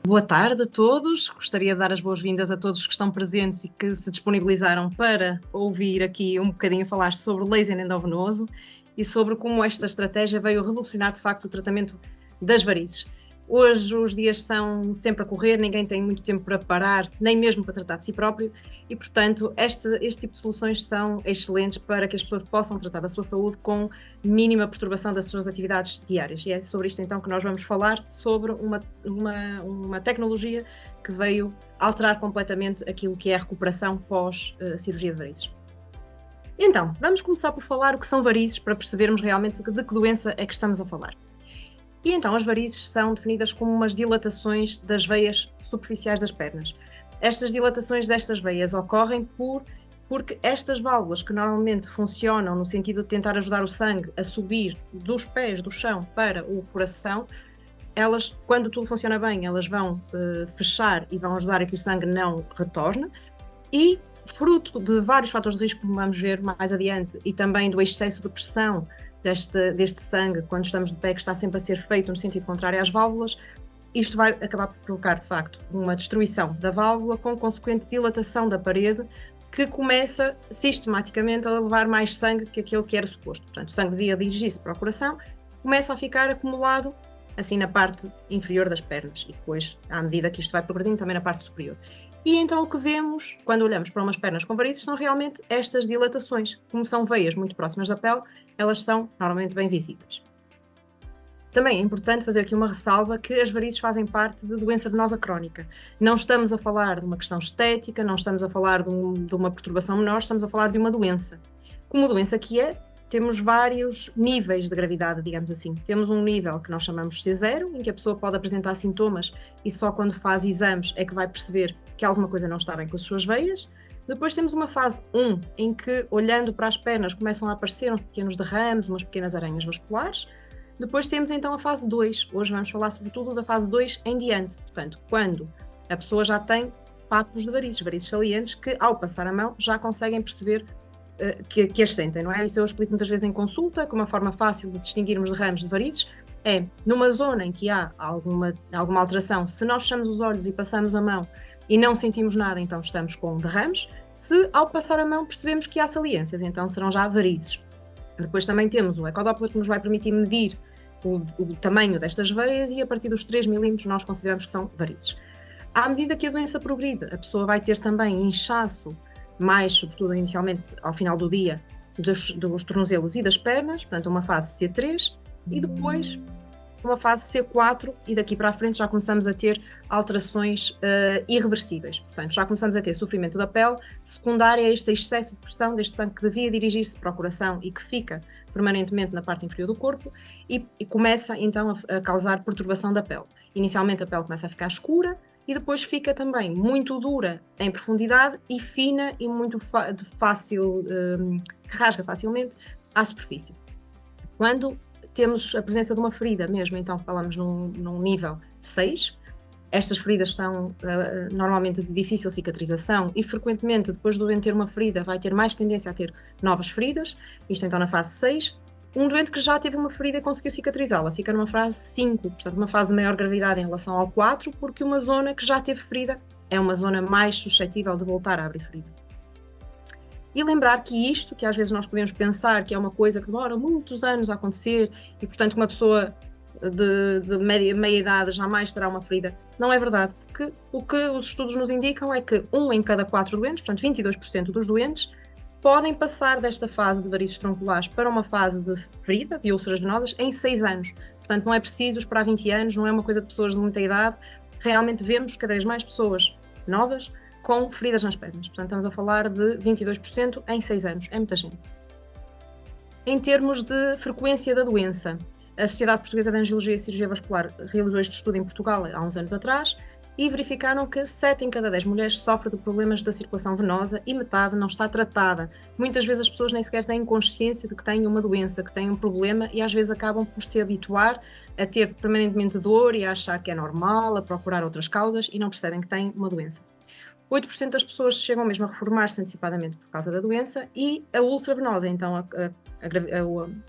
Boa tarde a todos. Gostaria de dar as boas-vindas a todos os que estão presentes e que se disponibilizaram para ouvir aqui um bocadinho falar sobre laser endovenoso e sobre como esta estratégia veio revolucionar de facto o tratamento das varizes. Hoje os dias são sempre a correr, ninguém tem muito tempo para parar, nem mesmo para tratar de si próprio e, portanto, este tipo de soluções são excelentes para que as pessoas possam tratar da sua saúde com mínima perturbação das suas atividades diárias. E é sobre isto então que nós vamos falar, sobre uma tecnologia que veio alterar completamente aquilo que é a recuperação pós-cirurgia de varizes. Então, vamos começar por falar o que são varizes para percebermos realmente de que doença é que estamos a falar. E então as varizes são definidas como umas dilatações das veias superficiais das pernas. Estas dilatações destas veias ocorrem porque estas válvulas que normalmente funcionam no sentido de tentar ajudar o sangue a subir dos pés do chão para o coração, elas, quando tudo funciona bem, elas vão fechar e vão ajudar a que o sangue não retorne e, fruto de vários fatores de risco, como vamos ver mais adiante, e também do excesso de pressão deste sangue, quando estamos de pé, que está sempre a ser feito no sentido contrário às válvulas, isto vai acabar por provocar, de facto, uma destruição da válvula com consequente dilatação da parede, que começa sistematicamente a levar mais sangue que aquele que era suposto. Portanto, o sangue devia dirigir-se para o coração, começa a ficar acumulado assim na parte inferior das pernas e depois, à medida que isto vai progredindo, também na parte superior. E então o que vemos, quando olhamos para umas pernas com varizes, são realmente estas dilatações. Como são veias muito próximas da pele, elas são normalmente bem visíveis. Também é importante fazer aqui uma ressalva que as varizes fazem parte de doença venosa crónica. Não estamos a falar de uma questão estética, não estamos a falar de uma perturbação menor, estamos a falar de uma doença. Como doença que é, temos vários níveis de gravidade, digamos assim. Temos um nível que nós chamamos C0, em que a pessoa pode apresentar sintomas e só quando faz exames é que vai perceber que alguma coisa não está bem com as suas veias. Depois temos uma fase 1, em que, olhando para as pernas, começam a aparecer uns pequenos derrames, umas pequenas aranhas vasculares. Depois temos então a fase 2. Hoje vamos falar sobretudo da fase 2 em diante. Portanto, quando a pessoa já tem papos de varizes salientes, que ao passar a mão já conseguem perceber que as sentem, não é? Isso eu explico muitas vezes em consulta, que uma forma fácil de distinguirmos derrames de varizes é, numa zona em que há alguma alteração, se nós fechamos os olhos e passamos a mão e não sentimos nada, então estamos com derrames. Se ao passar a mão percebemos que há saliências, então serão já varizes. Depois também temos o ecodoppler, que nos vai permitir medir o tamanho destas veias e a partir dos 3 milímetros nós consideramos que são varizes. À medida que a doença progride, a pessoa vai ter também inchaço, mais sobretudo inicialmente ao final do dia, dos tornozelos e das pernas, portanto uma fase C3, e depois uma fase C4, e daqui para a frente já começamos a ter alterações irreversíveis. Portanto, já começamos a ter sofrimento da pele, secundário a este excesso de pressão deste sangue que devia dirigir-se para o coração e que fica permanentemente na parte inferior do corpo e começa então a causar perturbação da pele. Inicialmente a pele começa a ficar escura e depois fica também muito dura em profundidade e fina e muito fácil, que rasga facilmente à superfície. Quando temos a presença de uma ferida mesmo, então falamos num nível 6. Estas feridas são normalmente de difícil cicatrização e frequentemente depois do doente ter uma ferida vai ter mais tendência a ter novas feridas, isto então na fase 6. Um doente que já teve uma ferida e conseguiu cicatrizá-la fica numa fase 5, portanto uma fase de maior gravidade em relação ao 4, porque uma zona que já teve ferida é uma zona mais suscetível de voltar a abrir ferida. E lembrar que isto, que às vezes nós podemos pensar que é uma coisa que demora muitos anos a acontecer e, portanto, uma pessoa de meia idade jamais terá uma ferida, não é verdade, porque o que os estudos nos indicam é que 1 em cada 4 doentes, portanto 22% dos doentes, podem passar desta fase de varizes tronculares para uma fase de ferida, de úlceras venosas, em 6 anos. Portanto, não é preciso esperar 20 anos, não é uma coisa de pessoas de muita idade, realmente vemos cada vez mais pessoas novas com feridas nas pernas. Portanto, estamos a falar de 22% em 6 anos. É muita gente. Em termos de frequência da doença, a Sociedade Portuguesa de Angiologia e Cirurgia Vascular realizou este estudo em Portugal há uns anos atrás e verificaram que 7 em cada 10 mulheres sofrem de problemas da circulação venosa e metade não está tratada. Muitas vezes as pessoas nem sequer têm consciência de que têm uma doença, que têm um problema e às vezes acabam por se habituar a ter permanentemente dor e a achar que é normal, a procurar outras causas e não percebem que têm uma doença. 8% das pessoas chegam mesmo a reformar-se antecipadamente por causa da doença e a úlcera venosa, então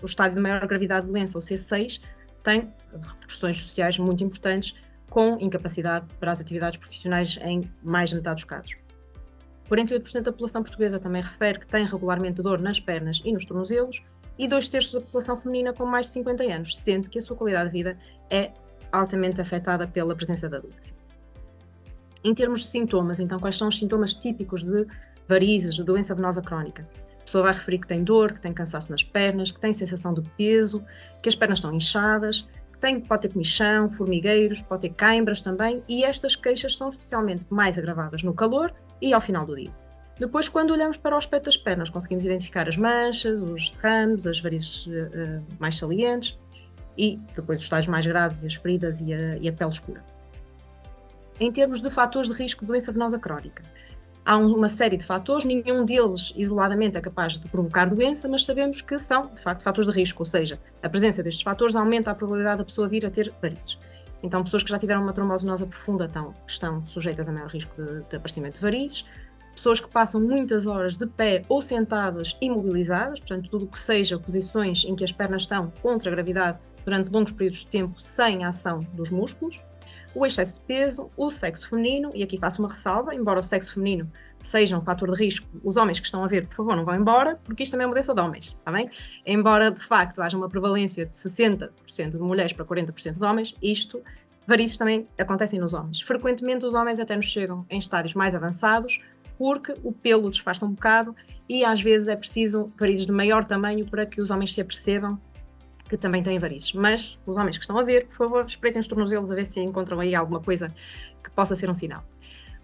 o estádio de maior gravidade da doença, o C6, tem repercussões sociais muito importantes com incapacidade para as atividades profissionais em mais de metade dos casos. 48% da população portuguesa também refere que tem regularmente dor nas pernas e nos tornozelos, e 2/3 da população feminina com mais de 50 anos sente que a sua qualidade de vida é altamente afetada pela presença da doença. Em termos de sintomas, então, quais são os sintomas típicos de varizes, de doença venosa crónica? A pessoa vai referir que tem dor, que tem cansaço nas pernas, que tem sensação de peso, que as pernas estão inchadas, pode ter comichão, formigueiros, pode ter cãibras também, e estas queixas são especialmente mais agravadas no calor e ao final do dia. Depois, quando olhamos para o aspecto das pernas, conseguimos identificar as manchas, os derrames, as varizes mais salientes, e depois os estágios mais graves, as feridas e a pele escura. Em termos de fatores de risco de doença venosa crónica, há uma série de fatores, nenhum deles isoladamente é capaz de provocar doença, mas sabemos que são, de facto, fatores de risco, ou seja, a presença destes fatores aumenta a probabilidade da pessoa vir a ter varizes. Então, pessoas que já tiveram uma trombose venosa profunda estão sujeitas a maior risco de aparecimento de varizes. Pessoas que passam muitas horas de pé ou sentadas imobilizadas, portanto, tudo o que seja posições em que as pernas estão contra a gravidade durante longos períodos de tempo sem a ação dos músculos. O excesso de peso, o sexo feminino, e aqui faço uma ressalva, embora o sexo feminino seja um fator de risco, os homens que estão a ver, por favor, não vão embora, porque isto também é uma doença de homens, está bem? Embora, de facto, haja uma prevalência de 60% de mulheres para 40% de homens, varizes também acontecem nos homens. Frequentemente os homens até nos chegam em estádios mais avançados, porque o pelo disfarça um bocado e às vezes é preciso varizes de maior tamanho para que os homens se apercebam que também têm varizes. Mas os homens que estão a ver, por favor, espreitem os tornozelos a ver se encontram aí alguma coisa que possa ser um sinal.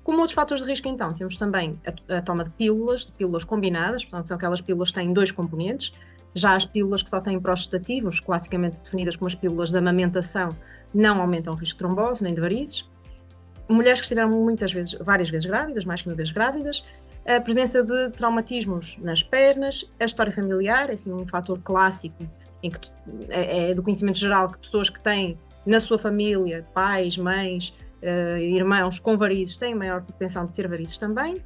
Como outros fatores de risco, então, temos também a toma de pílulas combinadas, portanto, são aquelas pílulas que têm 2 componentes. Já as pílulas que só têm prostatativos, classicamente definidas como as pílulas de amamentação, não aumentam o risco de trombose nem de varizes. Mulheres que estiveram várias vezes grávidas, mais que uma vez grávidas, a presença de traumatismos nas pernas, a história familiar, é assim um fator clássico em que é do conhecimento geral que pessoas que têm na sua família, pais, mães, irmãos com varizes têm maior propensão de ter varizes também.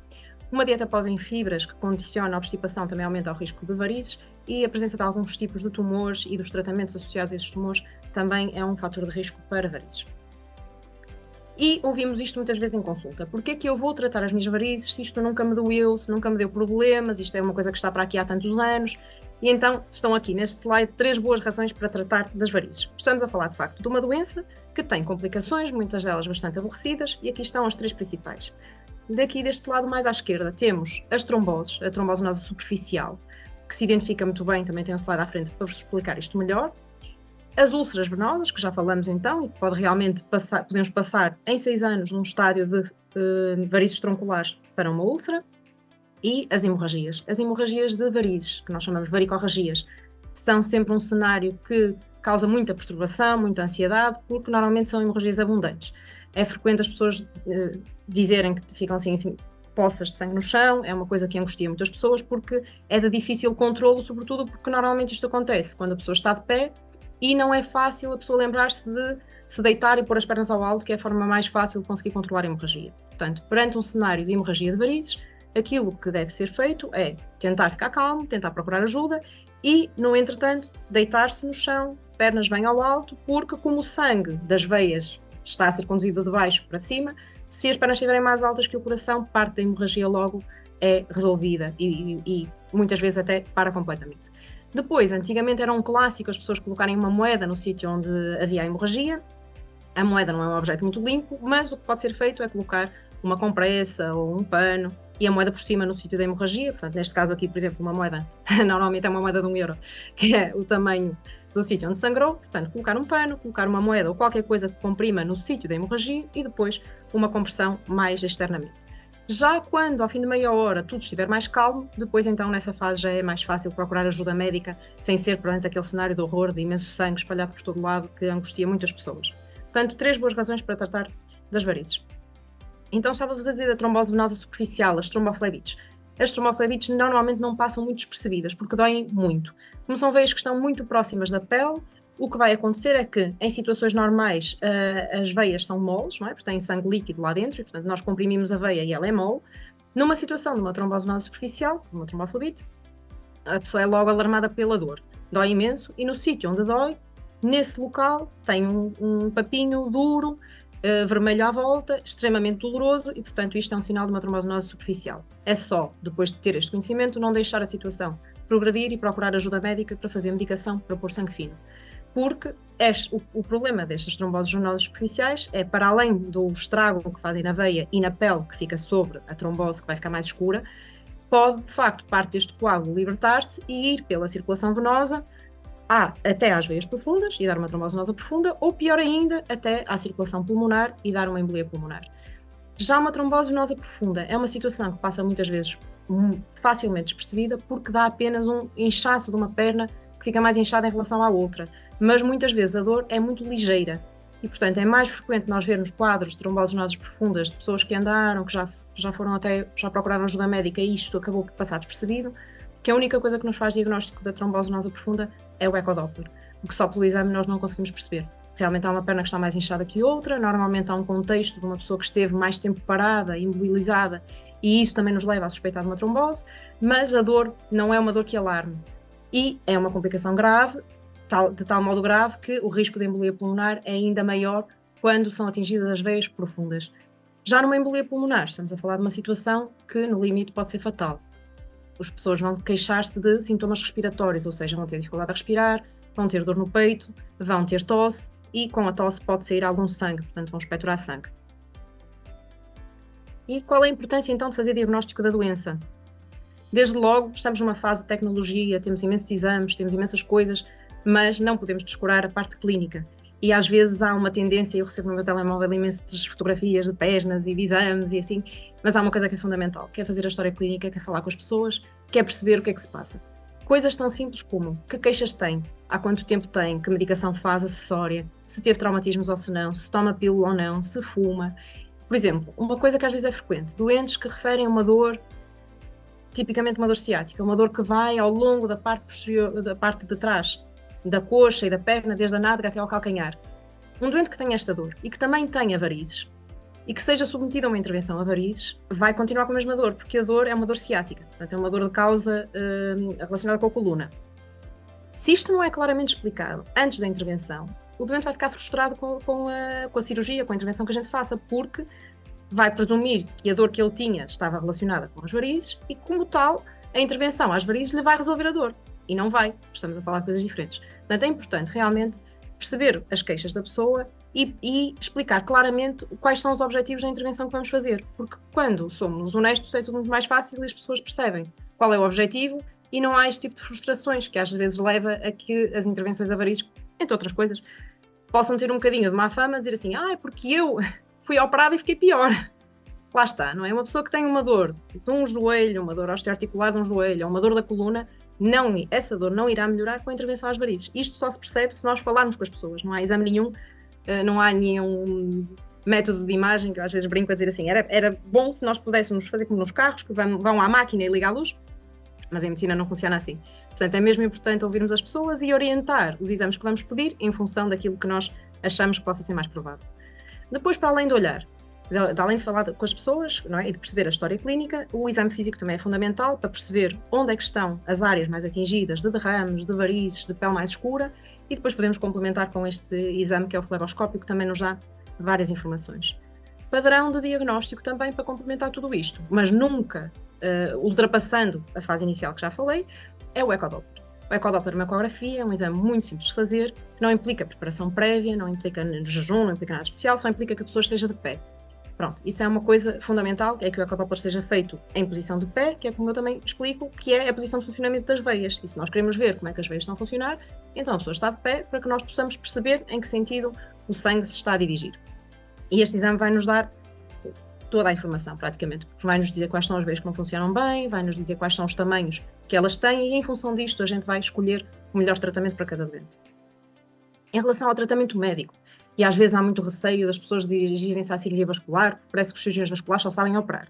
Uma dieta pobre em fibras que condiciona a obstipação também aumenta o risco de varizes, e a presença de alguns tipos de tumores e dos tratamentos associados a esses tumores também é um fator de risco para varizes. E ouvimos isto muitas vezes em consulta. Porquê é que eu vou tratar as minhas varizes se isto nunca me doeu, se nunca me deu problemas, isto é uma coisa que está para aqui há tantos anos? E então estão aqui neste slide 3 boas razões para tratar das varizes. Estamos a falar de facto de uma doença que tem complicações, muitas delas bastante aborrecidas, e aqui estão as 3 principais. Daqui deste lado mais à esquerda temos as tromboses, a trombose venosa superficial, que se identifica muito bem, também tem um slide à frente para vos explicar isto melhor. As úlceras venosas, que já falamos então, e que podemos passar em 6 anos num estádio de varizes tronculares para uma úlcera. E as hemorragias de varizes, que nós chamamos de varicorragias, são sempre um cenário que causa muita perturbação, muita ansiedade, porque normalmente são hemorragias abundantes. É frequente as pessoas dizerem que ficam assim poças de sangue no chão, é uma coisa que angustia muitas pessoas, porque é de difícil controlo, sobretudo porque normalmente isto acontece quando a pessoa está de pé e não é fácil a pessoa lembrar-se de se deitar e pôr as pernas ao alto, que é a forma mais fácil de conseguir controlar a hemorragia. Portanto, perante um cenário de hemorragia de varizes, aquilo que deve ser feito é tentar ficar calmo, tentar procurar ajuda e, no entretanto, deitar-se no chão, pernas bem ao alto, porque como o sangue das veias está a ser conduzido de baixo para cima, se as pernas estiverem mais altas que o coração, parte da hemorragia logo é resolvida e muitas vezes até para completamente. Depois, antigamente era um clássico as pessoas colocarem uma moeda no sítio onde havia a hemorragia. A moeda não é um objeto muito limpo, mas o que pode ser feito é colocar uma compressa ou um pano e a moeda por cima no sítio da hemorragia. Portanto, neste caso aqui, por exemplo, uma moeda, normalmente é uma moeda de €1, que é o tamanho do sítio onde sangrou. Portanto, colocar um pano, colocar uma moeda ou qualquer coisa que comprima no sítio da hemorragia e depois uma compressão mais externamente. Já quando, ao fim de meia hora, tudo estiver mais calmo, depois então nessa fase já é mais fácil procurar ajuda médica, sem ser perante aquele cenário de horror, de imenso sangue espalhado por todo lado, que angustia muitas pessoas. Portanto, 3 boas razões para tratar das varizes. Então, estava-vos a dizer da trombose venosa superficial, as tromboflebites. As tromboflebites normalmente não passam muito despercebidas, porque doem muito. Como são veias que estão muito próximas da pele, o que vai acontecer é que, em situações normais, as veias são moles, não é? Porque têm sangue líquido lá dentro, e portanto nós comprimimos a veia e ela é mole. Numa situação de uma trombose venosa superficial, uma tromboflebite, a pessoa é logo alarmada pela dor. Dói imenso, e no sítio onde dói, nesse local, tem um papinho duro, vermelho à volta, extremamente doloroso e, portanto, isto é um sinal de uma trombose venosa superficial. É só, depois de ter este conhecimento, não deixar a situação progredir e procurar ajuda médica para fazer medicação para pôr sangue fino. Porque o problema destas tromboses venosas superficiais é, para além do estrago que fazem na veia e na pele, que fica sobre a trombose, que vai ficar mais escura, pode, de facto, parte deste coágulo libertar-se e ir pela circulação venosa até às veias profundas e dar uma trombose venosa profunda, ou pior ainda, até à circulação pulmonar e dar uma embolia pulmonar. Já uma trombose venosa profunda é uma situação que passa muitas vezes facilmente despercebida, porque dá apenas um inchaço de uma perna que fica mais inchada em relação à outra, mas muitas vezes a dor é muito ligeira e, portanto, é mais frequente nós vermos quadros de tromboses venosas profundas de pessoas que andaram, que já foram já procuraram ajuda médica e isto acabou por passar despercebido, porque a única coisa que nos faz diagnóstico da trombose venosa profunda é o ecodoppler, porque só pelo exame nós não conseguimos perceber. Realmente há uma perna que está mais inchada que outra, normalmente há um contexto de uma pessoa que esteve mais tempo parada, imobilizada, e isso também nos leva a suspeitar de uma trombose, mas a dor não é uma dor que alarme. E é uma complicação grave, de tal modo grave que o risco de embolia pulmonar é ainda maior quando são atingidas as veias profundas. Já numa embolia pulmonar, estamos a falar de uma situação que no limite pode ser fatal. As pessoas vão queixar-se de sintomas respiratórios, ou seja, vão ter dificuldade a respirar, vão ter dor no peito, vão ter tosse e com a tosse pode sair algum sangue, portanto vão expectorar sangue. E qual é a importância então de fazer diagnóstico da doença? Desde logo, estamos numa fase de tecnologia, temos imensos exames, temos imensas coisas, mas não podemos descurar a parte clínica. E às vezes há uma tendência, eu recebo no meu telemóvel imensas fotografias de pernas e de exames e assim, mas há uma coisa que é fundamental, que é fazer a história clínica, que é falar com as pessoas, que é perceber o que é que se passa. Coisas tão simples como que queixas tem, há quanto tempo tem, que medicação faz acessória, se teve traumatismos ou se não, se toma pílula ou não, se fuma. Por exemplo, uma coisa que às vezes é frequente, doentes que referem a uma dor, tipicamente uma dor ciática, uma dor que vai ao longo da parte posterior, da parte de trás, da coxa e da perna, desde a nádega até ao calcanhar. Um doente que tenha esta dor e que também tenha varizes e que seja submetido a uma intervenção a varizes, vai continuar com a mesma dor, porque a dor é uma dor ciática, portanto é uma dor de causa relacionada com a coluna. Se isto não é claramente explicado antes da intervenção, o doente vai ficar frustrado com a cirurgia, com a intervenção que a gente faça, porque vai presumir que a dor que ele tinha estava relacionada com as varizes e, como tal, a intervenção às varizes lhe vai resolver a dor. E não vai, estamos a falar de coisas diferentes. Portanto, é importante realmente perceber as queixas da pessoa e explicar claramente quais são os objetivos da intervenção que vamos fazer. Porque quando somos honestos é tudo muito mais fácil e as pessoas percebem qual é o objetivo e não há este tipo de frustrações que às vezes leva a que as intervenções a varizes, entre outras coisas, possam ter um bocadinho de má fama, dizer assim, é porque eu fui operada e fiquei pior. Lá está, não é? Uma pessoa que tem uma dor de um joelho, uma dor osteoarticular de um joelho, ou uma dor da coluna, essa dor não irá melhorar com a intervenção às varizes. Isto só se percebe se nós falarmos com as pessoas. Não há exame nenhum, não há nenhum método de imagem, que eu às vezes brinco a dizer assim, era bom se nós pudéssemos fazer como nos carros, que vão à máquina e ligam a luz, mas em medicina não funciona assim. Portanto, é mesmo importante ouvirmos as pessoas e orientar os exames que vamos pedir em função daquilo que nós achamos que possa ser mais provável. Depois, para além de olhar, além de falar com as pessoas, não é, e de perceber a história clínica, o exame físico também é fundamental para perceber onde é que estão as áreas mais atingidas de derrames, de varizes, de pele mais escura, e depois podemos complementar com este exame que é o fleboroscópio, que também nos dá várias informações. Padrão de diagnóstico também para complementar tudo isto, mas nunca ultrapassando a fase inicial que já falei, é o ecodoppler. O ecodoppler é uma ecografia, é um exame muito simples de fazer, que não implica preparação prévia, não implica jejum, não implica nada especial, só implica que a pessoa esteja de pé. Pronto, isso é uma coisa fundamental, é que o ecodoppler seja feito em posição de pé, que é como eu também explico, que é a posição de funcionamento das veias. E se nós queremos ver como é que as veias estão a funcionar, então a pessoa está de pé para que nós possamos perceber em que sentido o sangue se está a dirigir. E este exame vai nos dar toda a informação, praticamente, porque vai nos dizer quais são as veias que não funcionam bem, vai nos dizer quais são os tamanhos que elas têm e em função disto a gente vai escolher o melhor tratamento para cada doente. Em relação ao tratamento médico, e às vezes há muito receio das pessoas dirigirem-se à cirurgia vascular, porque parece que os cirurgiões vasculares só sabem operar.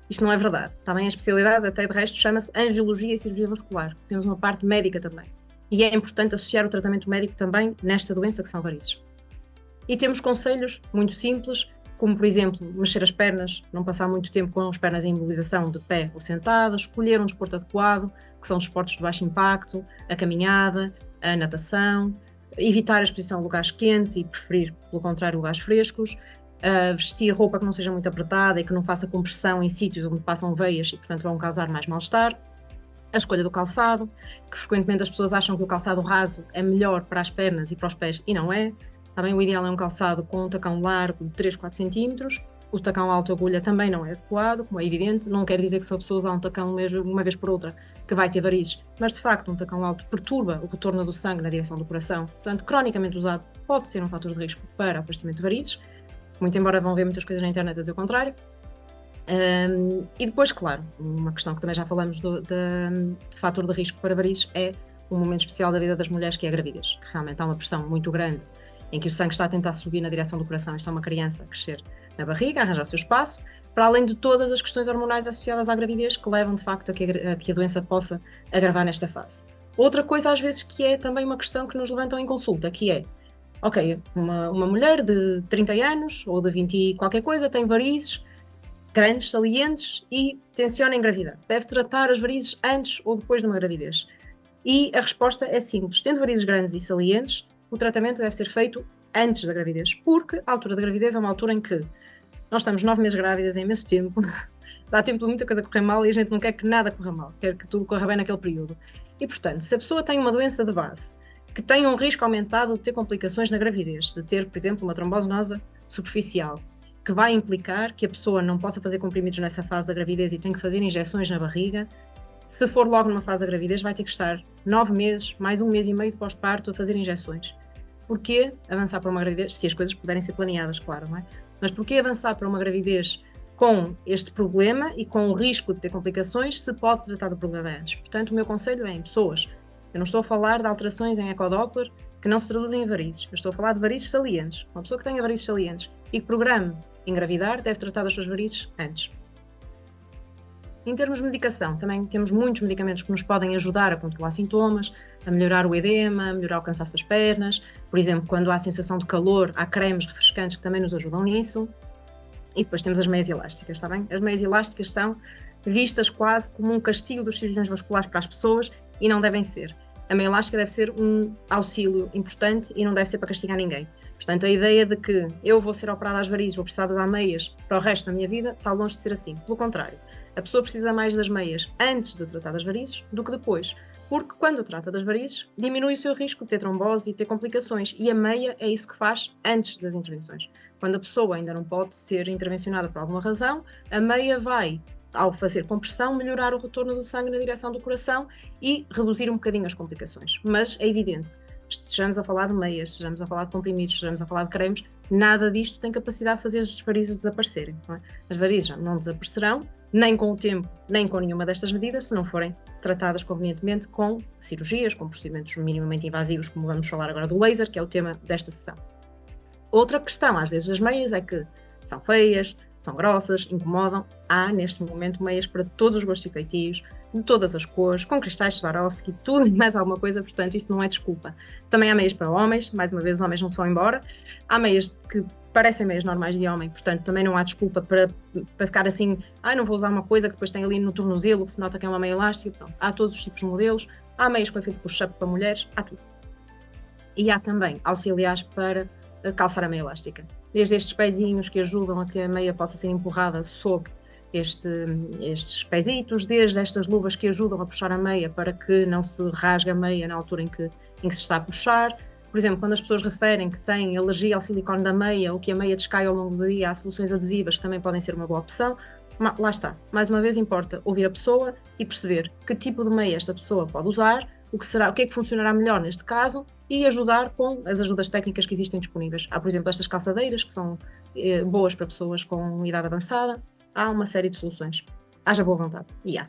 Isto não é verdade. Também a especialidade, até de resto, chama-se angiologia e cirurgia vascular. Temos uma parte médica também. E é importante associar o tratamento médico também nesta doença que são varizes. E temos conselhos muito simples, como, por exemplo, mexer as pernas, não passar muito tempo com as pernas em imobilização de pé ou sentada, escolher um desporto adequado, que são os desportos de baixo impacto, a caminhada, a natação, evitar a exposição a lugares quentes e preferir, pelo contrário, lugares frescos, vestir roupa que não seja muito apertada e que não faça compressão em sítios onde passam veias e, portanto, vão causar mais mal-estar. A escolha do calçado, que frequentemente as pessoas acham que o calçado raso é melhor para as pernas e para os pés, e não é. Também o ideal é um calçado com um tacão largo de 3, 4 centímetros. O tacão alto agulha também não é adequado, como é evidente. Não quer dizer que se a pessoa usar um tacão uma vez por outra que vai ter varizes, mas de facto um tacão alto perturba o retorno do sangue na direção do coração. Portanto, cronicamente usado pode ser um fator de risco para o aparecimento de varizes, muito embora vão ver muitas coisas na internet a dizer o contrário. E depois, claro, uma questão que também já falamos de fator de risco para varizes é um momento especial da vida das mulheres, que é a gravidez, que realmente há uma pressão muito grande em que o sangue está a tentar subir na direção do coração. Isto é uma criança a crescer na barriga, a arranjar o seu espaço, para além de todas as questões hormonais associadas à gravidez que levam de facto a que a doença possa agravar nesta fase. Outra coisa às vezes que é também uma questão que nos levantam em consulta, que é, ok, uma mulher de 30 anos ou de 20 e qualquer coisa tem varizes grandes, salientes e tenciona engravidar. Deve tratar as varizes antes ou depois de uma gravidez? E a resposta é simples. Tendo varizes grandes e salientes, o tratamento deve ser feito antes da gravidez, porque a altura da gravidez é uma altura em que nós estamos 9 meses grávidas, é imenso tempo, dá tempo de muita coisa correr mal e a gente não quer que nada corra mal, quer que tudo corra bem naquele período. E, portanto, se a pessoa tem uma doença de base que tem um risco aumentado de ter complicações na gravidez, de ter, por exemplo, uma trombose venosa superficial, que vai implicar que a pessoa não possa fazer comprimidos nessa fase da gravidez e tem que fazer injeções na barriga, se for logo numa fase da gravidez, vai ter que estar 9 meses, mais 1 mês e meio de pós-parto a fazer injeções. Porquê avançar para uma gravidez, se as coisas puderem ser planeadas, claro, não é? Mas porquê avançar para uma gravidez com este problema e com o risco de ter complicações, se pode tratar do problema antes? Portanto, o meu conselho é em pessoas. Eu não estou a falar de alterações em ecodoppler que não se traduzem em varizes. Eu estou a falar de varizes salientes. Uma pessoa que tenha varizes salientes e que programe engravidar deve tratar das suas varizes antes. Em termos de medicação, também temos muitos medicamentos que nos podem ajudar a controlar sintomas, a melhorar o edema, a melhorar o cansaço das pernas. Por exemplo, quando há sensação de calor, há cremes refrescantes que também nos ajudam nisso. E depois temos as meias elásticas, está bem? As meias elásticas são vistas quase como um castigo dos cirurgiões vasculares para as pessoas e não devem ser. A meia elástica deve ser um auxílio importante e não deve ser para castigar ninguém. Portanto, a ideia de que eu vou ser operada às varizes, vou precisar de usar meias para o resto da minha vida, está longe de ser assim. Pelo contrário, a pessoa precisa mais das meias antes de tratar das varizes do que depois. Porque quando trata das varizes, diminui o seu risco de ter trombose e ter complicações. E a meia é isso que faz antes das intervenções. Quando a pessoa ainda não pode ser intervencionada por alguma razão, a meia vai, ao fazer compressão, melhorar o retorno do sangue na direção do coração e reduzir um bocadinho as complicações. Mas é evidente, estejamos a falar de meias, estejamos a falar de comprimidos, estejamos a falar de cremes, nada disto tem capacidade de fazer as varizes desaparecerem. Não é? As varizes não desaparecerão, nem com o tempo, nem com nenhuma destas medidas, se não forem tratadas convenientemente com cirurgias, com procedimentos minimamente invasivos, como vamos falar agora do laser, que é o tema desta sessão. Outra questão, às vezes, das meias é que são feias, são grossas, incomodam. Há, neste momento, meias para todos os gostos e feitios, de todas as cores, com cristais Swarovski, tudo e mais alguma coisa, portanto, isso não é desculpa. Também há meias para homens, mais uma vez, os homens não se vão embora. Há meias que parecem meias normais de homem, portanto, também não há desculpa para ficar assim, não vou usar uma coisa que depois tem ali no tornozelo, que se nota que é uma meia elástica. Pronto, há todos os tipos de modelos, há meias com efeito push-up para mulheres, há tudo. E há também auxiliares para calçar a meia elástica. Desde estes pezinhos que ajudam a que a meia possa ser empurrada sobre estes pezitos, desde estas luvas que ajudam a puxar a meia para que não se rasgue a meia na altura em que se está a puxar. Por exemplo, quando as pessoas referem que têm alergia ao silicone da meia ou que a meia descai ao longo do dia, há soluções adesivas que também podem ser uma boa opção. Lá está. Mais uma vez importa ouvir a pessoa e perceber que tipo de meia esta pessoa pode usar, o que é que funcionará melhor neste caso e ajudar com as ajudas técnicas que existem disponíveis. Há, por exemplo, estas calçadeiras que são boas para pessoas com idade avançada. Há uma série de soluções. Haja boa vontade. E há.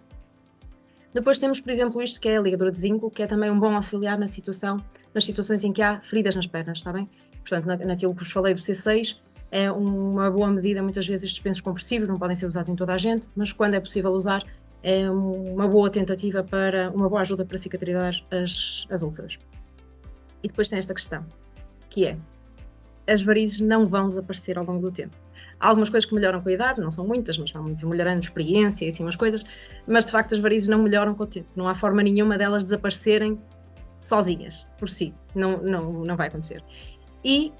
Depois temos, por exemplo, isto que é a ligadura de zinco, que é também um bom auxiliar nas situações em que há feridas nas pernas, está bem? Portanto, naquilo que vos falei do C6, é uma boa medida, muitas vezes estes pensos compressivos não podem ser usados em toda a gente, mas quando é possível usar, é uma boa tentativa uma boa ajuda para cicatrizar as úlceras. E depois tem esta questão, que é, as varizes não vão desaparecer ao longo do tempo. Há algumas coisas que melhoram com a idade, não são muitas, mas vamos melhorando experiência e assim umas coisas, mas de facto as varizes não melhoram com o tempo. Não há forma nenhuma delas desaparecerem sozinhas, por si. Não vai acontecer. E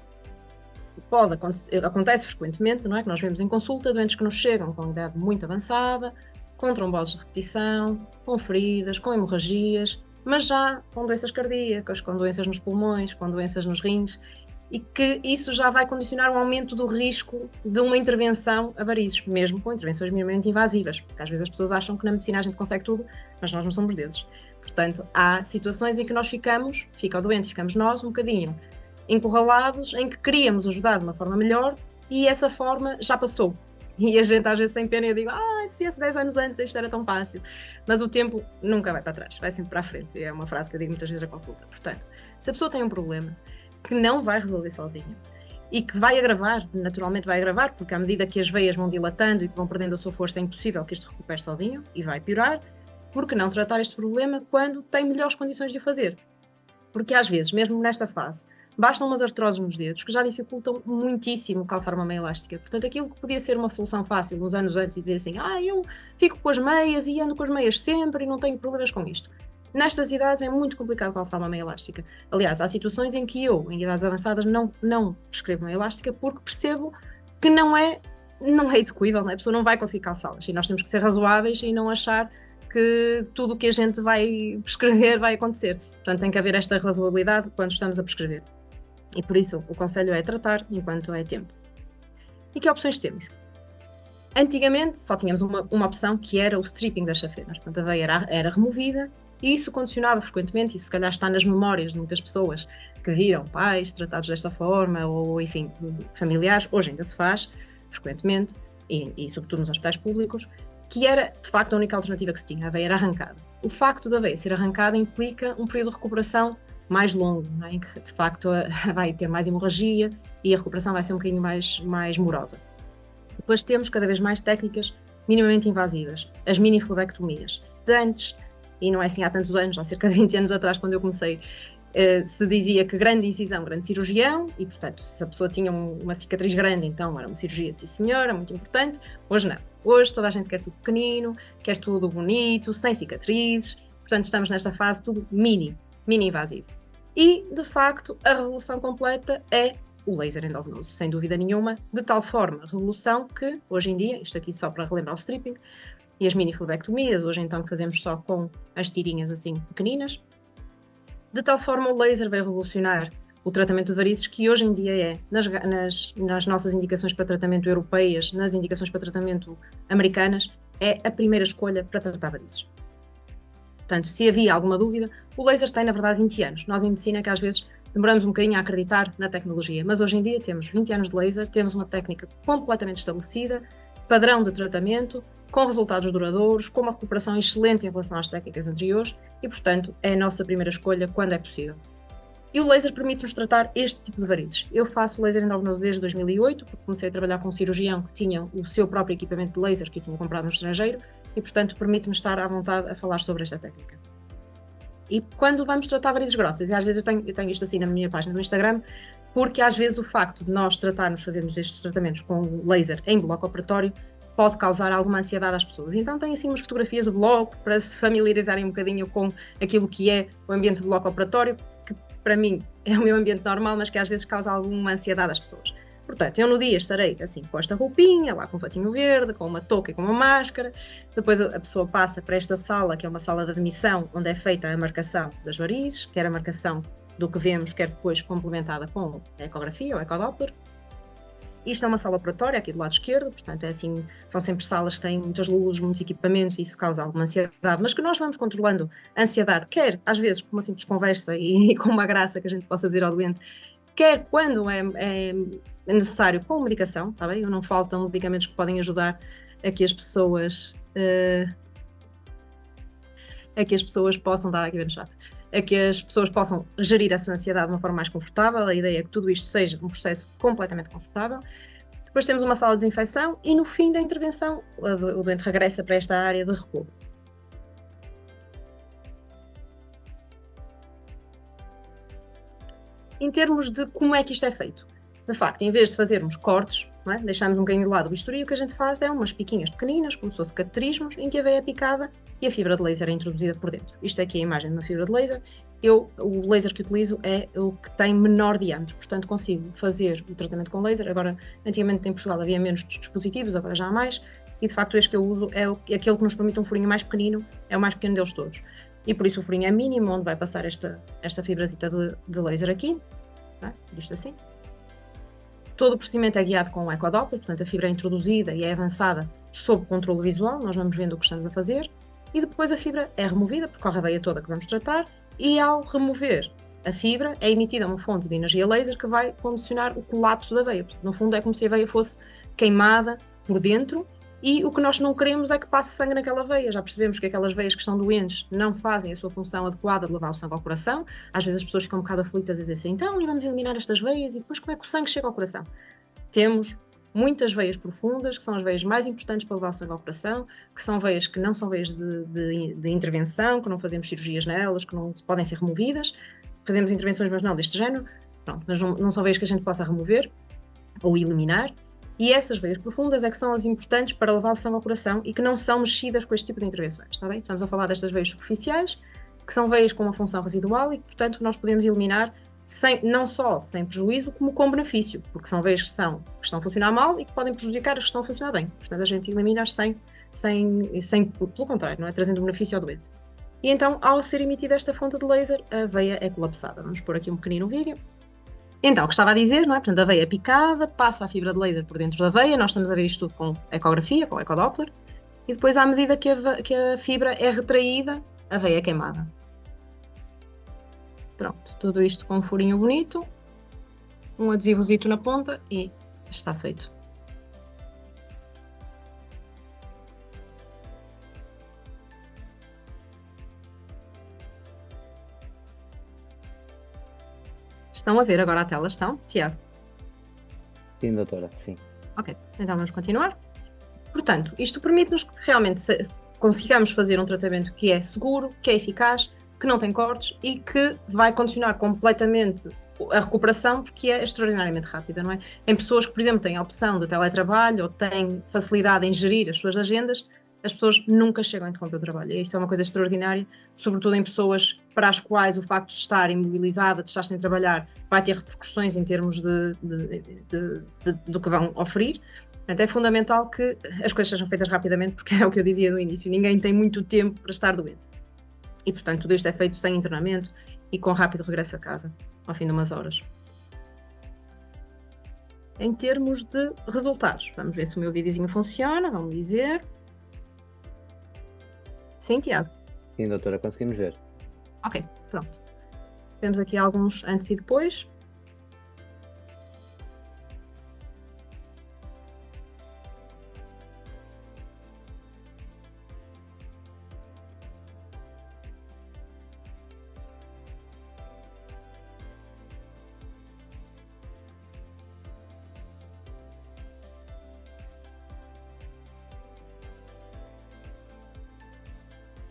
acontece frequentemente, não é? Que nós vemos em consulta doentes que nos chegam com idade muito avançada, com tromboses de repetição, com feridas, com hemorragias, mas já com doenças cardíacas, com doenças nos pulmões, com doenças nos rins, e que isso já vai condicionar um aumento do risco de uma intervenção a varizes, mesmo com intervenções minimamente invasivas, porque às vezes as pessoas acham que na medicina a gente consegue tudo, mas nós não somos deuses. Portanto, há situações em que nós fica o doente, ficamos nós um bocadinho encurralados, em que queríamos ajudar de uma forma melhor e essa forma já passou. E a gente às vezes sem pena eu digo, se viesse 10 anos antes isto era tão fácil. Mas o tempo nunca vai para trás, vai sempre para a frente. É uma frase que eu digo muitas vezes à consulta. Portanto, se a pessoa tem um problema que não vai resolver sozinha e que vai agravar, naturalmente vai agravar, porque à medida que as veias vão dilatando e que vão perdendo a sua força, é impossível que isto recupere sozinho e vai piorar, por que não tratar este problema quando tem melhores condições de o fazer? Porque às vezes, mesmo nesta fase, bastam umas artroses nos dedos que já dificultam muitíssimo calçar uma meia elástica. Portanto, aquilo que podia ser uma solução fácil uns anos antes e dizer assim, eu fico com as meias e ando com as meias sempre e não tenho problemas com isto. Nestas idades é muito complicado calçar uma meia elástica. Aliás, há situações em que eu, em idades avançadas, não prescrevo meia elástica porque percebo que não é execuível, não é? A pessoa não vai conseguir calçá-las e nós temos que ser razoáveis e não achar que tudo o que a gente vai prescrever vai acontecer. Portanto, tem que haver esta razoabilidade quando estamos a prescrever. E por isso o conselho é tratar enquanto é tempo. E que opções temos? Antigamente só tínhamos uma opção que era o stripping das chafenas. Portanto, a veia era removida e isso condicionava frequentemente, e se calhar está nas memórias de muitas pessoas que viram pais tratados desta forma ou, enfim, familiares, hoje ainda se faz frequentemente e sobretudo nos hospitais públicos, que era de facto a única alternativa que se tinha, a veia era arrancada. O facto da veia ser arrancada implica um período de recuperação mais longo, não é? Em que de facto vai ter mais hemorragia e a recuperação vai ser um bocadinho mais morosa. Depois temos cada vez mais técnicas minimamente invasivas, as mini-flebectomias, sedantes, e não é assim há tantos anos, há cerca de 20 anos atrás, quando eu comecei, se dizia que grande incisão, grande cirurgião, e portanto, se a pessoa tinha uma cicatriz grande, então era uma cirurgia, sim senhora, muito importante. Hoje não. Hoje toda a gente quer tudo pequenino, quer tudo bonito, sem cicatrizes, portanto estamos nesta fase tudo mini-invasivo. E, de facto, a revolução completa é o laser endovenoso, sem dúvida nenhuma, de tal forma, revolução que, hoje em dia, isto aqui só para relembrar o stripping, e as mini-flebectomias, hoje então que fazemos só com as tirinhas assim pequeninas, de tal forma o laser vai revolucionar o tratamento de varizes que hoje em dia é, nas nossas indicações para tratamento europeias, nas indicações para tratamento americanas, é a primeira escolha para tratar varizes. Portanto, se havia alguma dúvida, o laser tem na verdade 20 anos. Nós em medicina que às vezes demoramos um bocadinho a acreditar na tecnologia, mas hoje em dia temos 20 anos de laser, temos uma técnica completamente estabelecida, padrão de tratamento, com resultados duradouros, com uma recuperação excelente em relação às técnicas anteriores e, portanto, é a nossa primeira escolha quando é possível. E o laser permite-nos tratar este tipo de varizes. Eu faço laser endovenoso desde 2008, porque comecei a trabalhar com um cirurgião que tinha o seu próprio equipamento de laser que eu tinha comprado no estrangeiro e, portanto, permite-me estar à vontade a falar sobre esta técnica. E quando vamos tratar varizes grossas, e às vezes eu tenho isto assim na minha página do Instagram, porque às vezes o facto de nós fazermos estes tratamentos com laser em bloco operatório pode causar alguma ansiedade às pessoas. Então tem assim umas fotografias do bloco para se familiarizarem um bocadinho com aquilo que é o ambiente de bloco operatório, que para mim é o meu ambiente normal, mas que às vezes causa alguma ansiedade às pessoas. Portanto, eu no dia estarei assim com esta roupinha, lá com um fatinho verde, com uma touca e com uma máscara, depois a pessoa passa para esta sala, que é uma sala de admissão, onde é feita a marcação das varizes, quer a marcação do que vemos, quer depois complementada com a ecografia ou ecodoppler. Isto é uma sala operatória aqui do lado esquerdo, portanto é assim, são sempre salas que têm muitas luzes, muitos equipamentos e isso causa alguma ansiedade, mas que nós vamos controlando a ansiedade, quer às vezes com uma simples conversa e com uma graça que a gente possa dizer ao doente, quer quando é necessário com medicação, está bem? Não faltam medicamentos que podem ajudar a que as pessoas possam dar aqui bem no chat, a que as pessoas possam gerir a sua ansiedade de uma forma mais confortável. A ideia é que tudo isto seja um processo completamente confortável. Depois temos uma sala de desinfecção e no fim da intervenção o doente regressa para esta área de recuo. Em termos de como é que isto é feito, de facto, em vez de fazermos cortes, não é? Deixamos um bocadinho de lado o bisturi, o que a gente faz é umas piquinhas pequeninas, como se fosse cateterismos, em que a veia é picada e a fibra de laser é introduzida por dentro. Isto aqui é a imagem de uma fibra de laser o laser que utilizo é o que tem menor diâmetro, portanto consigo fazer o tratamento com laser. Agora, antigamente em Portugal havia menos dispositivos, agora já há mais, e de facto este que eu uso é aquele que nos permite um furinho mais pequenino, é o mais pequeno deles todos. E por isso o furinho é mínimo, onde vai passar esta fibrazita de laser aqui, tá? Isto assim. Todo o procedimento é guiado com o ecodoppler, portanto a fibra é introduzida e é avançada sob controle visual, nós vamos vendo o que estamos a fazer, e depois a fibra é removida, percorre a veia toda que vamos tratar, e ao remover a fibra é emitida uma fonte de energia laser que vai condicionar o colapso da veia. Portanto, no fundo é como se a veia fosse queimada por dentro, e o que nós não queremos é que passe sangue naquela veia. Já percebemos que aquelas veias que estão doentes não fazem a sua função adequada de levar o sangue ao coração. Às vezes as pessoas ficam um bocado aflitas e dizem assim, então, e vamos eliminar estas veias, e depois como é que o sangue chega ao coração? Temos muitas veias profundas, que são as veias mais importantes para levar o sangue ao coração, que são veias que não são veias de intervenção, que não fazemos cirurgias nelas, que não podem ser removidas. Fazemos intervenções, mas não deste género. Pronto, mas não são veias que a gente possa remover ou eliminar. E essas veias profundas é que são as importantes para levar o sangue ao coração e que não são mexidas com este tipo de intervenções, está bem? Estamos a falar destas veias superficiais, que são veias com uma função residual e que, portanto, nós podemos eliminar não só sem prejuízo, como com benefício, porque são veias que estão a funcionar mal e que podem prejudicar as que estão a funcionar bem. Portanto, a gente elimina-as pelo contrário, não é? Trazendo benefício ao doente. E então, ao ser emitida esta fonte de laser, a veia é colapsada. Vamos pôr aqui um pequenino vídeo. Então, o que estava a dizer, não é? Portanto, a veia é picada, passa a fibra de laser por dentro da veia, nós estamos a ver isto tudo com ecografia, com ecodoppler, e depois, à medida que a fibra é retraída, a veia é queimada. Pronto, tudo isto com um furinho bonito, um adesivozito na ponta e está feito. Estão a ver agora a tela, estão, Tiago? Sim, doutora, sim. Ok, então vamos continuar. Portanto, isto permite-nos que realmente consigamos fazer um tratamento que é seguro, que é eficaz, que não tem cortes e que vai condicionar completamente a recuperação, porque é extraordinariamente rápida, não é? Em pessoas que, por exemplo, têm a opção de teletrabalho ou têm facilidade em gerir as suas agendas, as pessoas nunca chegam a interromper o trabalho. E isso é uma coisa extraordinária, sobretudo em pessoas para as quais o facto de estar imobilizada, de estar sem trabalhar, vai ter repercussões em termos do que vão oferir. Portanto, é fundamental que as coisas sejam feitas rapidamente, porque é o que eu dizia no início, ninguém tem muito tempo para estar doente. E, portanto, tudo isto é feito sem internamento e com rápido regresso a casa, ao fim de umas horas. Em termos de resultados, vamos ver se o meu videozinho funciona, vamos dizer. Sim, Tiago? Sim, doutora, conseguimos ver. Ok, pronto. Temos aqui alguns antes e depois.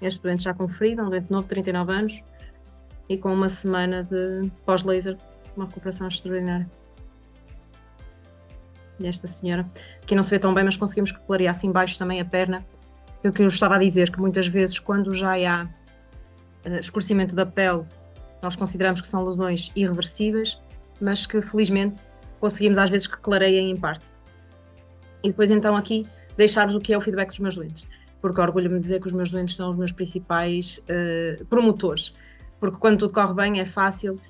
Este doente já com ferida, um doente novo, 39 anos, e com uma semana de pós-laser, uma recuperação extraordinária. E esta senhora, aqui não se vê tão bem, mas conseguimos clarear assim embaixo também a perna. O que eu estava a dizer, que muitas vezes quando já há escurecimento da pele, nós consideramos que são lesões irreversíveis, mas que felizmente conseguimos às vezes que clareiem em parte. E depois então aqui deixar-vos o que é o feedback dos meus doentes, porque orgulho-me de dizer que os meus doentes são os meus principais promotores, porque quando tudo corre bem é fácil,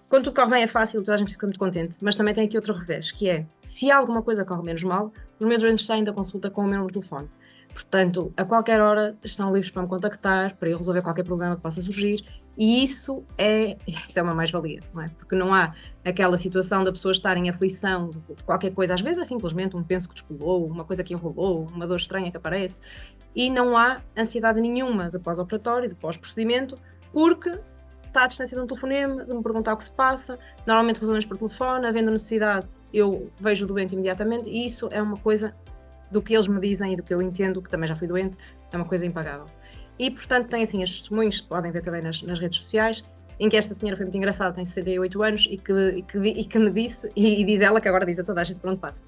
quando tudo corre bem é fácil, toda a gente fica muito contente, mas também tem aqui outro revés, que é, se alguma coisa corre menos mal, os meus doentes saem da consulta com o meu número de telefone. Portanto, a qualquer hora estão livres para me contactar, para eu resolver qualquer problema que possa surgir, e isso é uma mais-valia, não é? Porque não há aquela situação da pessoa estar em aflição de qualquer coisa, às vezes é simplesmente um penso que descolou, uma coisa que enrolou, uma dor estranha que aparece, e não há ansiedade nenhuma de pós-operatório, de pós-procedimento, porque está à distância de um telefonema, de me perguntar o que se passa, normalmente resolvemos por telefone, havendo necessidade eu vejo o doente imediatamente, e isso é uma coisa do que eles me dizem e do que eu entendo, que também já fui doente, é uma coisa impagável. E, portanto, tem assim estes testemunhos, podem ver também nas redes sociais, em que esta senhora foi muito engraçada, tem 68 anos e que me disse, e diz ela, que agora diz a toda a gente por onde passa,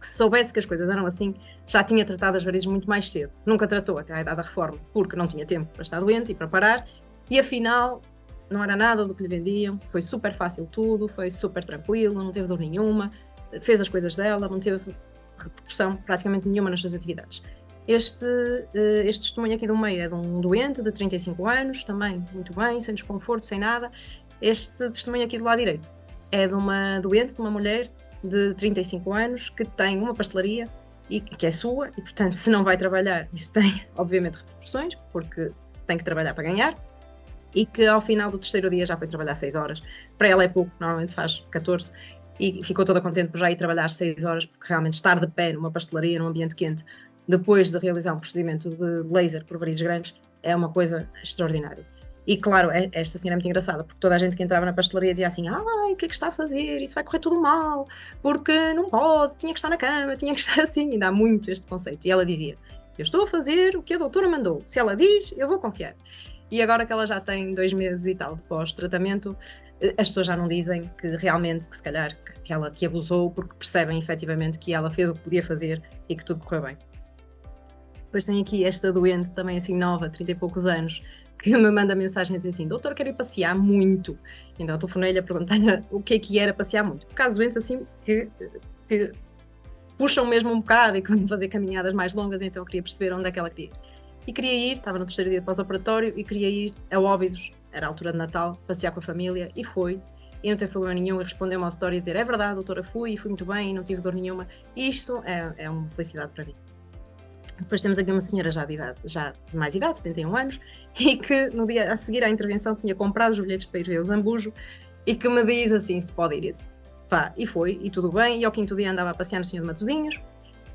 que se soubesse que as coisas eram assim, já tinha tratado as varizes muito mais cedo. Nunca tratou até à idade da reforma, porque não tinha tempo para estar doente e para parar, e afinal não era nada do que lhe vendiam, foi super fácil tudo, foi super tranquilo, não teve dor nenhuma, fez as coisas dela, não teve repercussão praticamente nenhuma nas suas atividades. Este testemunho aqui do meio é de um doente de 35 anos, também muito bem, sem desconforto, sem nada. Este testemunho aqui do lado direito é de uma doente, de uma mulher de 35 anos que tem uma pastelaria e que é sua, e portanto se não vai trabalhar, isso tem obviamente repercussões, porque tem que trabalhar para ganhar, e que ao final do terceiro dia já foi trabalhar 6 horas. Para ela é pouco, normalmente faz 14, e ficou toda contente por já ir trabalhar 6 horas, porque realmente estar de pé numa pastelaria, num ambiente quente, depois de realizar um procedimento de laser por varizes grandes, é uma coisa extraordinária. E claro, esta senhora é muito engraçada, porque toda a gente que entrava na pastelaria dizia assim: ai, o que é que está a fazer? Isso vai correr tudo mal, porque não pode, tinha que estar na cama, tinha que estar assim. Ainda há muito este conceito. E ela dizia: eu estou a fazer o que a doutora mandou, se ela diz, eu vou confiar. E agora que ela já tem 2 meses e tal de pós-tratamento, as pessoas já não dizem que realmente, que se calhar, que abusou, porque percebem efetivamente que ela fez o que podia fazer e que tudo correu bem. Depois tem aqui esta doente, também assim nova, 30 e poucos anos, que me manda mensagem a dizer assim: doutor, quero ir passear muito. Então eu telefonei-lhe a perguntar o que era passear muito. Porque há doentes assim que puxam mesmo um bocado e que vão fazer caminhadas mais longas, então eu queria perceber onde é que ela queria ir. E queria ir, estava no terceiro dia de pós-operatório, e queria ir a Óbidos, era a altura de Natal, passear com a família, e foi. E não teve problema nenhum, e respondeu-me à história e dizer: é verdade, doutora, fui muito bem, não tive dor nenhuma. E isto é uma felicidade para mim. Depois temos aqui uma senhora já de mais idade, 71 anos, e que no dia a seguir à intervenção tinha comprado os bilhetes para ir ver o Zambujo, e que me diz assim, se pode ir. E foi, e tudo bem, e ao quinto dia andava a passear no Senhor de Matosinhos,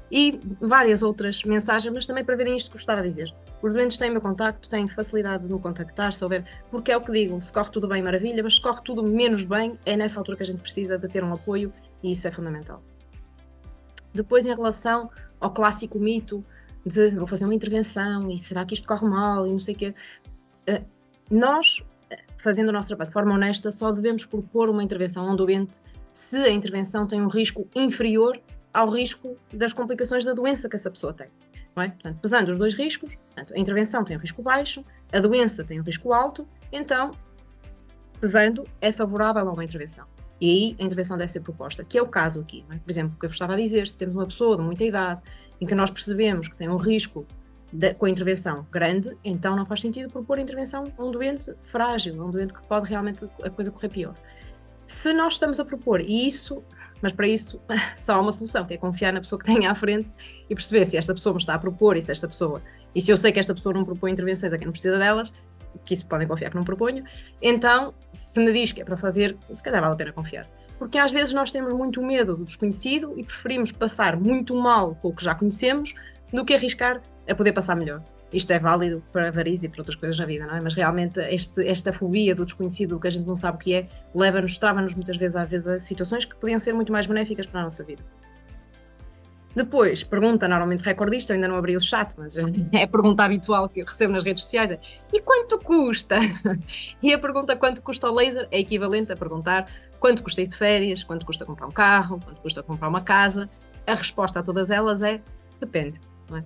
e várias outras mensagens, mas também para verem isto que gostava de dizer. Os doentes têm o meu contacto, têm facilidade de me contactar, se houver, porque é o que digo, se corre tudo bem, maravilha, mas se corre tudo menos bem, é nessa altura que a gente precisa de ter um apoio, e isso é fundamental. Depois, em relação ao clássico mito de vou fazer uma intervenção e será que isto corre mal e não sei o quê, nós, fazendo o nosso trabalho de forma honesta, só devemos propor uma intervenção a um doente se a intervenção tem um risco inferior ao risco das complicações da doença que essa pessoa tem. Não é? Portanto, pesando os dois riscos, portanto, a intervenção tem um risco baixo, a doença tem um risco alto, então, pesando, é favorável a uma intervenção. E aí a intervenção deve ser proposta, que é o caso aqui. Não é? Por exemplo, o que eu vos estava a dizer, se temos uma pessoa de muita idade em que nós percebemos que tem um risco com a intervenção grande, então não faz sentido propor a intervenção a um doente frágil, a um doente que pode realmente a coisa correr pior. Se nós estamos a propor isso, mas para isso só há uma solução, que é confiar na pessoa que tem à frente e perceber se esta pessoa me está a propor e se eu sei que esta pessoa não propõe intervenções a quem não precisa delas, que isso podem confiar que não proponho, então se me diz que é para fazer, se calhar vale a pena confiar. Porque às vezes nós temos muito medo do desconhecido e preferimos passar muito mal com o que já conhecemos do que arriscar a poder passar melhor. Isto é válido para varizes e para outras coisas na vida, não é? Mas realmente esta fobia do desconhecido, do que a gente não sabe o que é, trava-nos muitas vezes a situações que podiam ser muito mais benéficas para a nossa vida. Depois, pergunta normalmente recordista, eu ainda não abri o chat, mas é a pergunta habitual que eu recebo nas redes sociais, é: e quanto custa? E a pergunta quanto custa o laser é equivalente a perguntar quanto custa ir de férias, quanto custa comprar um carro, quanto custa comprar uma casa. A resposta a todas elas é: depende, não é?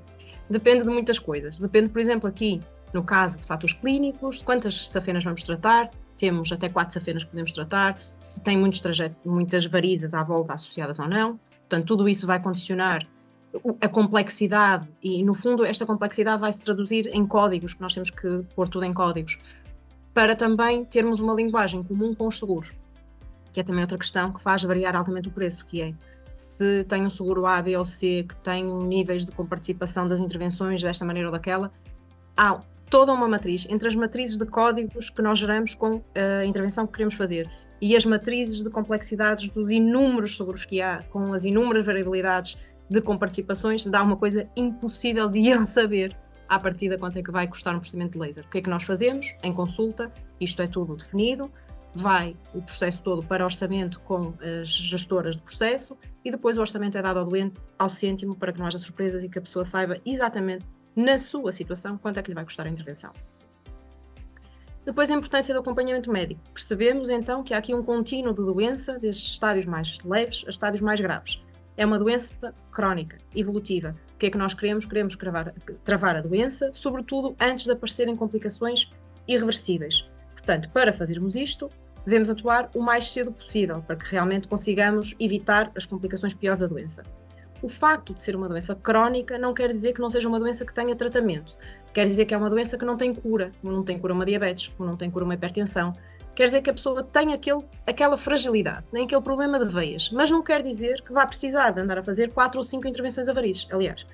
Depende de muitas coisas. Depende, por exemplo, aqui, no caso de fatores clínicos, de quantas safenas vamos tratar, temos até 4 safenas que podemos tratar, se tem muitas varizes à volta associadas ou não. Portanto, tudo isso vai condicionar a complexidade e, no fundo, esta complexidade vai se traduzir em códigos, que nós temos que pôr tudo em códigos, para também termos uma linguagem comum com os seguros, que é também outra questão que faz variar altamente o preço, que é se tem um seguro A, B ou C, que tem níveis de comparticipação das intervenções desta maneira ou daquela, há toda uma matriz, entre as matrizes de códigos que nós geramos com a intervenção que queremos fazer e as matrizes de complexidades dos inúmeros seguros que há, com as inúmeras variabilidades de comparticipações, dá uma coisa impossível de eu saber à partida quanto é que vai custar um procedimento de laser. O que é que nós fazemos? Em consulta, isto é tudo definido, vai o processo todo para orçamento com as gestoras de processo e depois o orçamento é dado ao doente ao cêntimo para que não haja surpresas e que a pessoa saiba exatamente na sua situação quanto é que lhe vai custar a intervenção. Depois a importância do acompanhamento médico. Percebemos então que há aqui um contínuo de doença, desde estádios mais leves a estádios mais graves. É uma doença crónica, evolutiva. O que é que nós queremos? Queremos travar a doença, sobretudo antes de aparecerem complicações irreversíveis. Portanto, para fazermos isto, devemos atuar o mais cedo possível, para que realmente consigamos evitar as complicações piores da doença. O facto de ser uma doença crónica não quer dizer que não seja uma doença que tenha tratamento. Quer dizer que é uma doença que não tem cura. Não tem cura uma diabetes, não tem cura uma hipertensão. Quer dizer que a pessoa tem aquela fragilidade, nem aquele problema de veias. Mas não quer dizer que vá precisar de andar a fazer 4 ou 5 intervenções a varizes. Aliás,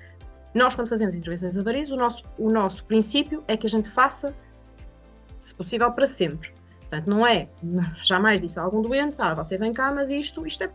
nós quando fazemos intervenções a varizes, o nosso princípio é que a gente faça, se possível, para sempre. Portanto, não é, jamais disse a algum doente, você vem cá, mas isto é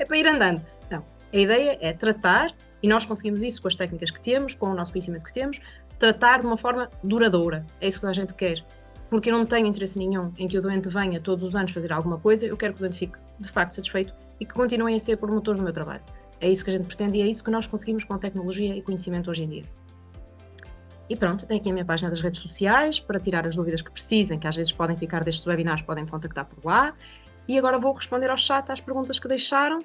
para ir andando. Não. A ideia é tratar, e nós conseguimos isso com as técnicas que temos, com o nosso conhecimento que temos, tratar de uma forma duradoura. É isso que a gente quer. Porque eu não tenho interesse nenhum em que o doente venha todos os anos fazer alguma coisa, eu quero que o doente fique de facto satisfeito e que continuem a ser promotor do meu trabalho. É isso que a gente pretende e é isso que nós conseguimos com a tecnologia e conhecimento hoje em dia. E pronto, tenho aqui a minha página das redes sociais para tirar as dúvidas que precisem, que às vezes podem ficar destes webinars, podem me contactar por lá. E agora vou responder ao chat às perguntas que deixaram.